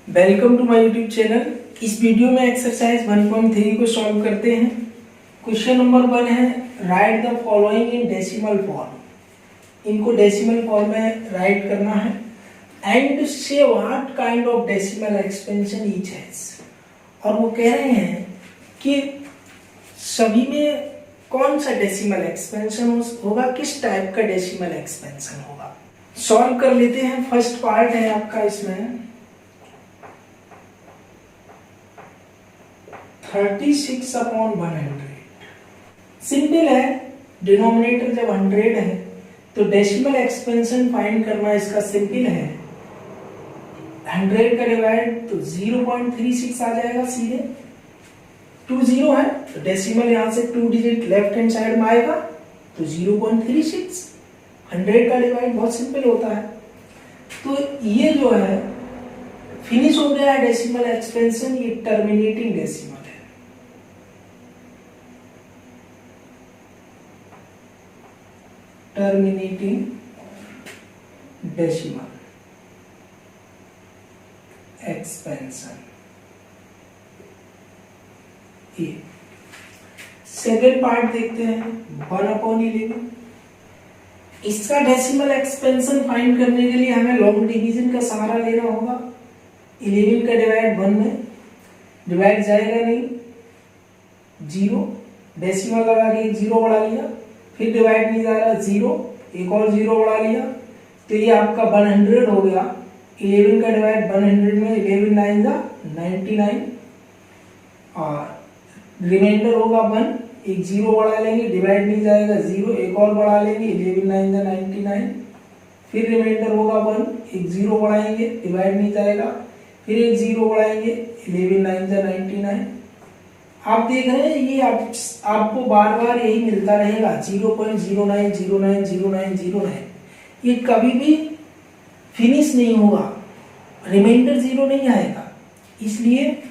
Welcome to my YouTube channel. इस video में exercise 1.3 को सॉल्व करते हैं। क्वेश्चन नंबर 1 है write the following in decimal form. इनको डेसिमल फॉर्म में राइट करना है and say what kind of decimal expansion each has. और वो कह रहे हैं कि सभी में कौन सा डेसिमल एक्सपेंशन होगा, किस टाइप का डेसिमल एक्सपेंशन होगा। सॉल्व कर लेते हैं। फर्स्ट पार्ट है आपका इसमें 36/100। सिंपल है, डिनोमिनेटर जब 100 है तो डेसिमल एक्सपेंशन फाइंड करना इसका सिंपल है। 100 का डिवाइड तो 0.36 आ जाएगा सीधे। 2 0 है तो डेसिमल यहां से 2 डिजिट लेफ्ट हैंड साइड में आएगा तो 0.36। 100 का डिवाइड बहुत सिंपल होता है। तो ये जो है फिनिश हो गया है डेसिमल एक्सपेंशन। ये टर्मिनेटिंग डेसिमल है। Terminating decimal expansion. ये सेकंड पार्ट देखते हैं 1/11। इसका डेसिमल एक्सपेंशन फाइंड करने के लिए हमें लॉन्ग डिवीजन का सहारा लेना होगा। 11 का डिवाइड 1 में डिवाइड जाएगा नहीं, 0 डेसिमल लगा के 0 बढ़ा लिया, फिर डिवाइड नहीं जा रहा 0, एक और 0 बढ़ा लिया तो ये आपका 100 हो गया। 11 का डिवाइड 100 में 11 9 जा 99 और रिमाइंडर होगा 1, एक 0 बढ़ा लेंगे, डिवाइड नहीं जाएगा 0, एक और बढ़ा लेंगे 11 9 जा 99, फिर रिमाइंडर होगा 1, एक 0 बढ़ाएंगे, डिवाइड नहीं जाएगा, फिर एक 0 बढ़ाएंगे 11 9 जा 99। आप देख रहे हैं ये आपको बार बार यही मिलता रहेगा 0.09090909। ये कभी भी फिनिश नहीं होगा, रिमाइंडर 0 नहीं आएगा। इसलिए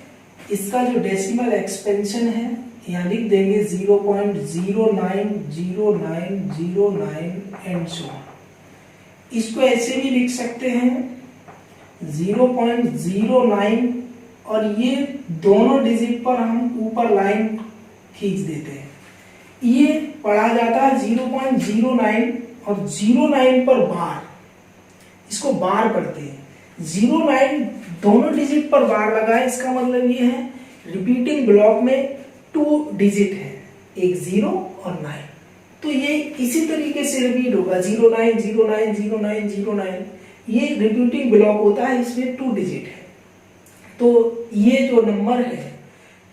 इसका जो डेसिमल एक्सपेंशन है यहाँ लिख देंगे 0.090909 एंड सो ऑन। इसको ऐसे भी लिख सकते हैं 0.09 और ये दोनों डिजिट पर हम ऊपर लाइन खींच देते हैं। ये पढ़ा जाता है 0.09 और 09 पर बार, इसको बार पढ़ते हैं। 09 दोनों डिजिट पर बार लगा है, इसका मतलब ये है रिपीटिंग ब्लॉक में 2 डिजिट है, एक 0 और 9। तो ये इसी तरीके से रिपीट होगा 09 09 09 09। ये रिपीटिंग ब्लॉक होता है, इसमें 2 डिजिट है। तो ये जो नंबर है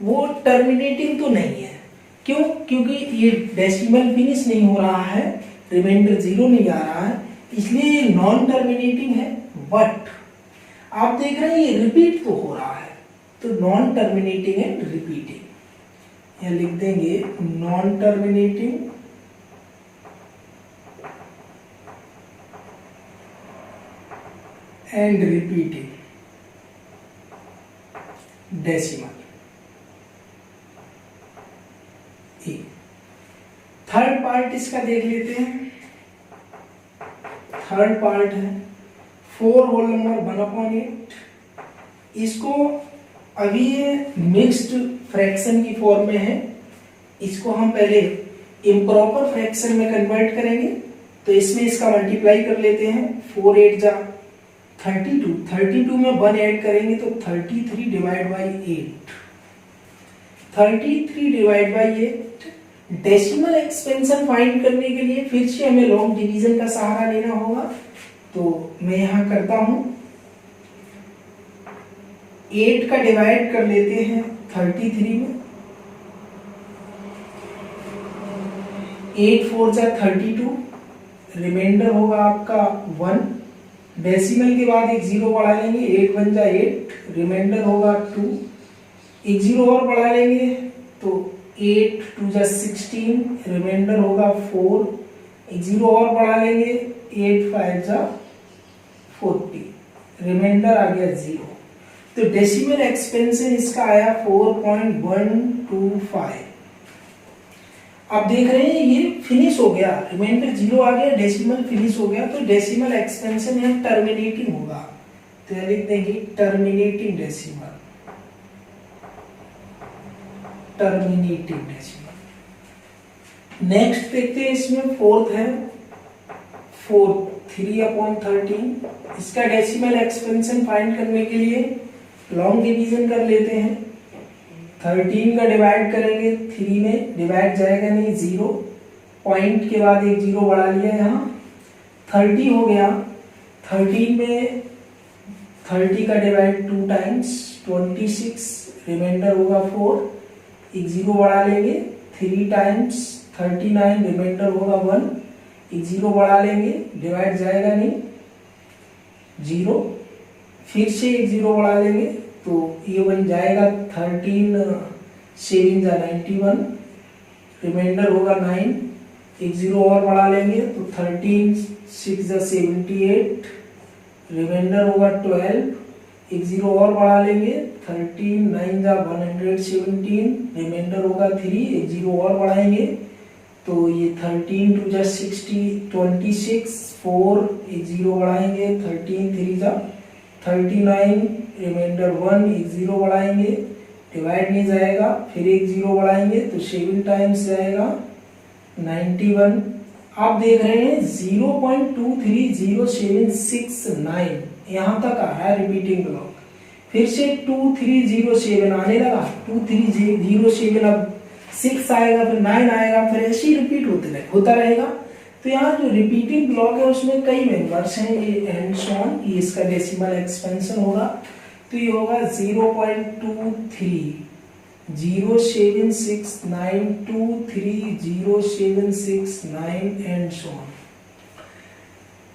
वो टर्मिनेटिंग तो नहीं है। क्यों? क्योंकि ये डेसिमल फिनिश नहीं हो रहा है, रिमाइंडर 0 नहीं आ रहा है, इसलिए ये नॉन टर्मिनेटिंग है। बट आप देख रहे हैं ये रिपीट तो हो रहा है, तो नॉन टर्मिनेटिंग एंड रिपीटिंग। यहां लिख देंगे non terminating and repeating decimal. Third part इसका देख लेते हैं। थर्ड पार्ट है 4 होल नंबर 1/8। इसको अभी ये मिक्स्ड फ्रैक्शन की फॉर्म में है, इसको हम पहले इम्प्रॉपर फ्रैक्शन में कन्वर्ट करेंगे। तो इसमें इसका मल्टीप्लाई कर लेते हैं। 4 8 जा 32, 32 में 1 ऐड करेंगे तो 33 divide by 8। 33 divide by 8। Decimal expansion find करने के लिए फिर से हमें लॉन्ग डिवीजन का सहारा लेना होगा। तो मैं यहां करता हूं 8 का डिवाइड कर लेते हैं 33 में। 8 4 जा 32, रिमाइंडर होगा आपका 1। डेसिमल के बाद एक 0 बढ़ा लेंगे, 8 1 जा 8, रिमाइंडर होगा 2, एक 0 और बढ़ा लेंगे तो 8 2 जा 16, रिमाइंडर होगा 4, एक 0 और बढ़ा लेंगे 8 5 जा 40, रिमाइंडर आ गया 0। तो डेसिमल एक्सपेंशन इसका आया 4.125। आप देख रहे हैं ये फिनिश हो गया, रिमाइंडर 0 आ गया, डेसिमल फिनिश हो गया। तो डेसिमल एक्सपेंशन है टर्मिनेटिंग होगा। तो तो यहाँ लिख देंगे terminating decimal, terminating decimal. Next देखते हैं, इसमें फोर्थ है, फोर्थ 3/13। इसका डेसिमल एक्सपेंशन फाइंड करने के लिए लॉन्ग डिवीजन कर लेते हैं। 13 का डिवाइड करेंगे 3 में, डिवाइड जाएगा नहीं, 0 पॉइंट के बाद एक 0 बढ़ा लिया, यहाँ 30 हो गया। 13 में 30 का डिवाइड 2 टाइम्स 26, रिमाइंडर होगा 4, एक 0 बढ़ा लेंगे, 3 टाइम्स 39, रिमाइंडर होगा 1, एक 0 बढ़ा लेंगे, डिवाइड जाएगा नहीं, 0, फिर से एक 0 बढ़ा लेंगे तो ये बन जाएगा 13 7 जा 91, रिमाइंडर होगा 9, एक 0 और बढ़ा लेंगे तो 13 6 जा 78, रिमाइंडर होगा 12, एक 0 और बढ़ा लेंगे, 13 9 जा 117, रिमाइंडर होगा 3, एक 0 और बढ़ाएंगे तो ये 13 2 जा 60 26, 4 एक 0 बढ़ाएंगे, 13 3 जा 39, रिमाइंडर 1, एक 0 बढ़ाएंगे, डिवाइड नहीं जाएगा, फिर एक 0 बढ़ाएंगे तो 7 टाइम्स जाएगा 91। आप देख रहे हैं 0.230769 यहाँ तक आ रहा है रिपीटिंग ब्लॉक। फिर से 2307 आने लगा, 2307, अब 6 आएगा, फिर 9 आएगा, फिर ऐसे ही रिपीट होता रहेगा। तो यहाँ जो रिपीटिंग ब्लॉक है उसमें कई मेंबर्स हैं, ये एंड सो ऑन, ये इसका डेसिमल एक्सपेंशन होगा तो ये होगा 0.230769230769 एंड सो ऑन।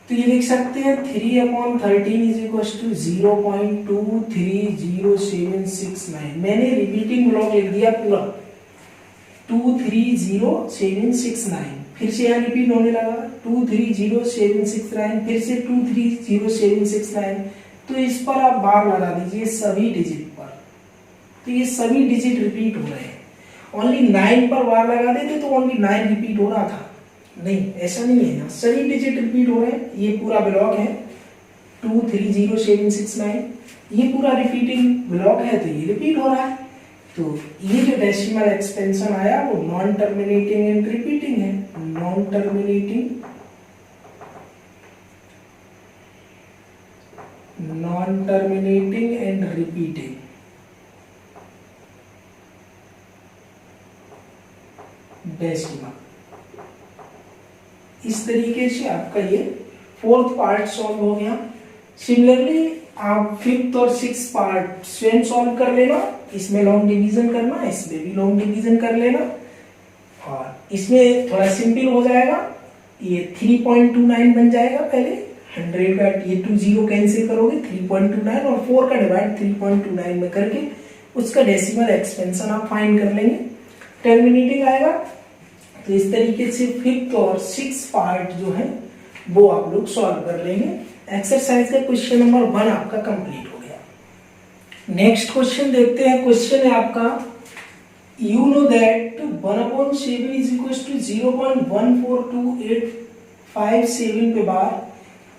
तो ये लिख सकते हैं 3/13 इज इक्वल टू 0.230769। मैंने रिपीटिंग ब्लॉक लिख दिया पूरा 230,769, फिर से यहाँ रिपीट होने लगा 230,769, फिर से 230,769। तो इस पर आप बार लगा दीजिए सभी डिजिट पर, तो ये सभी डिजिट रिपीट हो रहे हैं। ओनली 9 पर बार लगा देते तो ओनली 9 रिपीट हो रहा था, नहीं ऐसा नहीं है, ना सभी डिजिट रिपीट हो रहे हैं। ये पूरा ब्लॉक है 230,769, ये पूरा रिपीटिंग ब्लॉक है तो ये रिपीट हो रहा है। तो ये जो डेसिमल एक्सपेंशन आया वो नॉन टर्मिनेटिंग एंड रिपीटिंग है, non terminating and repeating. Decimal इस तरीके से आपका ये फोर्थ पार्ट सॉल्व हो गया। सिमिलरली आप फिफ्थ और सिक्स पार्ट स्वयं सॉल्व कर लेना, इसमें लॉन्ग डिवीजन करना, इसमें भी लॉन्ग डिवीजन कर लेना, और इसमें थोड़ा सिंपल हो जाएगा। ये 3.29 बन जाएगा, पहले 100 का ये 20 कैंसिल करोगे 3.29 और 4 का डिवाइड 3.29 में करके उसका डेसिमल एक्सपेंशन आप फाइंड कर लेंगे, टर्मिनेटिंग आएगा। तो इस तरीके से फिफ्थ और सिक्स पार्ट जो है वो आप लोग सॉल्व कर लेंगे। एक्सरसाइज का क्वेश्चन नंबर 1 आपका कंप्लीट हो गया। नेक्स्ट क्वेश्चन देखते हैं। क्वेश्चन है आपका, you know that 1/7 is equal to 0.142857 पे bar,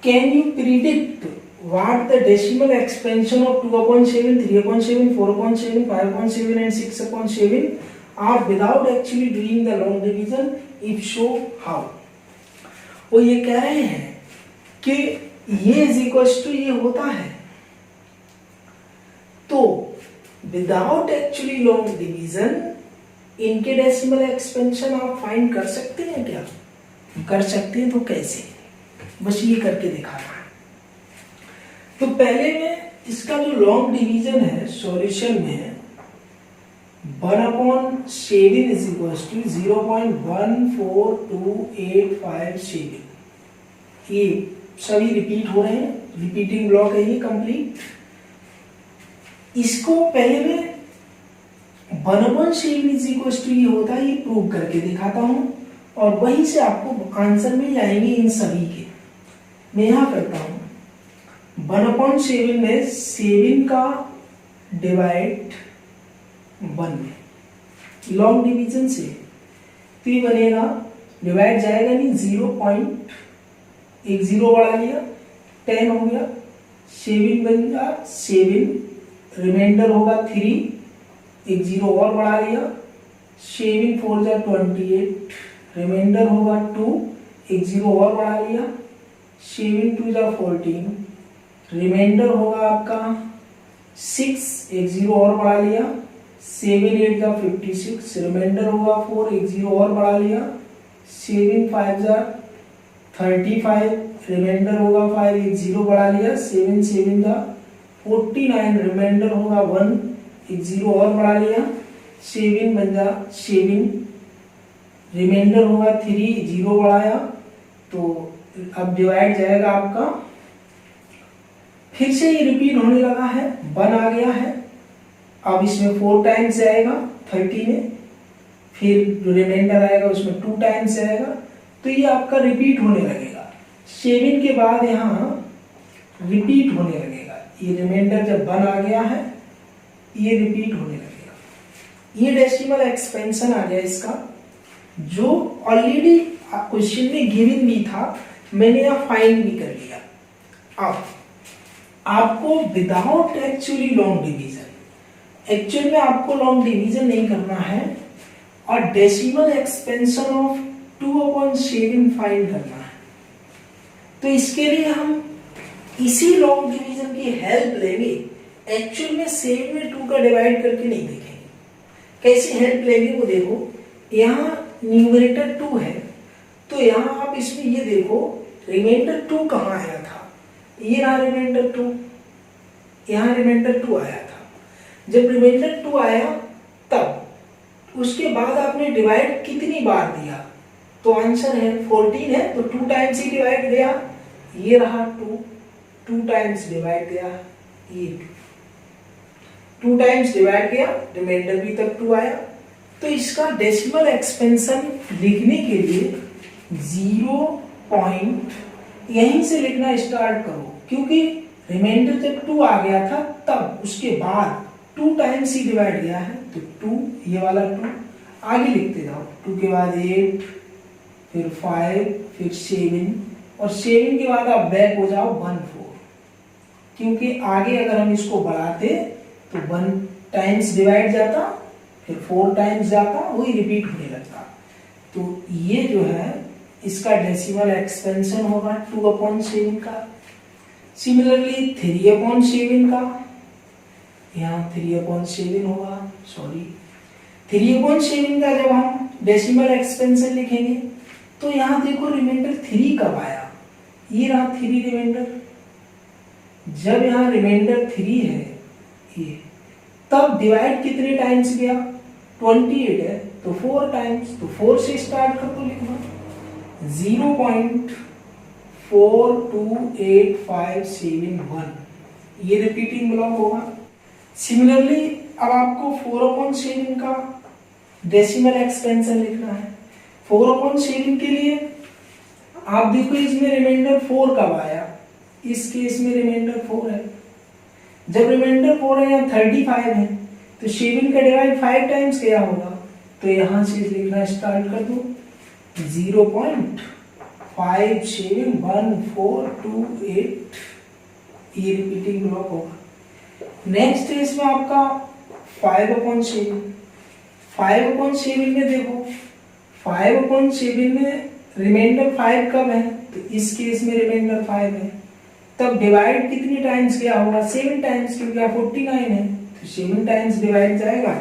can you predict what the decimal expansion of 2/7, 3/7, 4/7, 5/7 and 6/7 are without actually doing the long division? If so, how? वो ये कह रहे हैं कि ये इज इक्वल टू ये होता है, तो विदाउट एक्चुअली लॉन्ग डिवीजन इनके डेसिमल एक्सपेंशन आप फाइंड कर सकते हैं क्या? कर सकते हैं, तो कैसे? बस ये करके दिखाना है। तो पहले में इसका जो लॉन्ग डिवीजन है सॉल्यूशन में 1/7 इज इक्वल टू 0.142857, ये सभी रिपीट हो रहे हैं, रिपीटिंग ब्लॉक है ये कंप्लीट। इसको पहले में 1/7 इज इक्वल टू ये होता है, ये प्रूव करके दिखाता हूं और वहीं से आपको आंसर मिल जाएंगे इन सभी के। मैं यहां करता हूं 1/7 में 7 का डिवाइड 1 में लॉन्ग डिवीजन से, तो ये बनेगा, डिवाइड जाएगा नहीं, 0. एक 0 बढ़ा लिया 10 हो गया, 7 बन जा 7, रिमाइंडर होगा 3, एक जीरो और बढ़ा लिया, 7 4 जा 28, रिमाइंडर होगा 2, एक जीरो और बढ़ा लिया, 7 2 जा 14, रिमाइंडर होगा आपका 6, एक जीरो और बढ़ा लिया, 7 8 जा 56, रिमाइंडर होगा 4, एक जीरो और बढ़ा लिया, 7 5 जा 35, रिमाइंडर होगा 5, एक जीरो बढ़ा लिया, 7 7 जा 49, रिमाइंडर होगा 1, एक जीरो और बढ़ा लिया, 7 बन जा 7, रिमाइंडर होगा 3, जीरो बढ़ाया, तो अब डिवाइड जाएगा आपका, फिर से ये रिपीट होने लगा है, 1 आ गया है, अब इसमें 4 टाइम्स जाएगा 30 में, फिर जो रिमाइंडर आएगा उसमें 2 टाइम्स जाएगा, तो ये आपका रिपीट होने लगेगा। 7 के बाद यहाँ रिपीट होने लगेगा, ये रिमाइंडर जब 1 आ गया है ये रिपीट होने लगेगा। ये डेसिमल एक्सपेंशन आ गया इसका, जो ऑलरेडी क्वेश्चन में गिवन भी था, मैंने यहाँ फाइंड भी कर लिया। अब आपको without actually long division, actual में आपको लॉन्ग डिवीजन नहीं करना है और डेसिमल एक्सपेंशन ऑफ 2/7 फाइंड करना है, तो इसके लिए हम इसी लॉन्ग डिवीजन की हेल्प लेंगे। एक्चुअल में 7 में 2 का डिवाइड करके नहीं देखेंगे, कैसे हेल्प लेंगे वो देखो। यहाँ न्यूमरेटर 2 है, तो यहाँ आप इसमें ये देखो रिमाइंडर 2 कहाँ आया था, ये रहा रिमाइंडर 2, यहाँ रिमाइंडर 2 आया था। जब रिमाइंडर 2 आया तब उसके बाद आपने डिवाइड कितनी बार दिया, तो आंसर है 14 है, तो 2 टाइम्स ही डिवाइड गया, ये रहा 2 टाइम्स डिवाइड गया, ये 2 टाइम्स डिवाइड गया, रिमाइंडर भी तब 2 आया। तो इसका डेसिमल एक्सपेंशन लिखने के लिए 0 पॉइंट यहीं से लिखना स्टार्ट करो, क्योंकि रिमाइंडर जब 2 आ गया था तब उसके बाद 2 टाइम्स ही डिवाइड गया है, तो 2 ये वाला 2 आगे लिखते जाओ, 2 के बाद 8, फिर 5, फिर 7, और 7 के बाद आप बैक हो जाओ 1 4, क्योंकि आगे अगर हम इसको बढ़ाते तो 1 टाइम्स डिवाइड जाता, फिर 4 टाइम्स जाता, वही रिपीट होने लगता। तो ये जो है इसका डेसिमल एक्सपेंशन होगा 2/7 का। सिमिलरली 3/7 का, यहाँ 3/7 होगा, सॉरी 3/7 का जब हम डेसिमल एक्सपेंशन लिखेंगे तो यहाँ देखो रिमाइंडर 3 कब आया, ये रहा 3 रिमाइंडर। जब यहाँ रिमाइंडर 3 है ये, तब डिवाइड कितने टाइम्स गया, 28 है, तो 4 टाइम्स, तो 4 से स्टार्ट कर दो लिखना, 0.42857 ये रिपीटिंग ब्लॉक होगा। सिमिलरली अब आपको 4/7 का डेसिमल एक्सपेंशन लिखना है। 4/7 के लिए आप देखो इसमें रिमाइंडर 4 कब आया, इस केस में रिमाइंडर 4 है। जब रिमाइंडर 4 है, यहाँ 35 है, तो 7 का डिवाइड 5 टाइम्स किया होगा, तो यहाँ से लिखना स्टार्ट कर दो, 0.571428 ये रिपीटिंग ब्लॉक होगा। नेक्स्ट है इसमें आपका 5/7। 5/7 में देखो 5/7 में रिमाइंडर 5 कब है, तो इस केस में रिमाइंडर 5 है, तब डिवाइड कितनी टाइम्स किया होगा, 7 टाइम्स, क्योंकि 49 है, तो 7 टाइम्स डिवाइड जाएगा,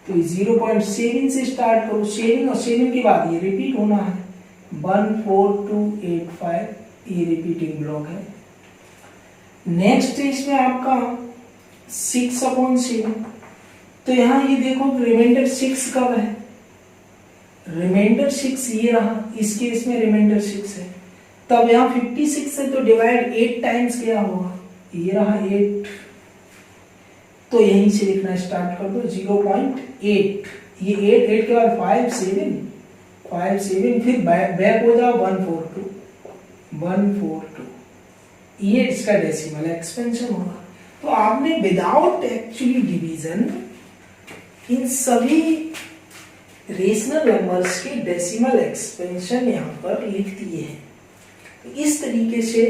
तो 0.7 से स्टार्ट करो, 7 और 7 के बाद ये रिपीट होना है, 14285 ये रिपीटिंग ब्लॉक है। नेक्स्ट इसमें आपका 6/7, तो यहाँ ये देखो रिमाइंडर 6 कब है, रिमाइंडर 6 ये रहा, इस केस में रिमाइंडर 6 है, तब यहाँ 56 है, तो डिवाइड 8 टाइम्स किया होगा, ये रहा 8, तो यहीं से लिखना स्टार्ट कर दो, 0.8, ये 8 के बाद 5 7, फिर बैक हो जाओ 142, ये इसका डेसिमल एक्सपेंशन होगा। तो आपने विदाउट एक्चुअली डिवीजन इन सभी रेशनल नंबर्स के डेसिमल एक्सपेंशन यहाँ पर लिख दिए हैं। तो इस तरीके से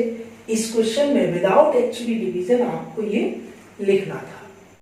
इस क्वेश्चन में विदाउट एक्चुअली डिवीजन आपको ये लिखना था।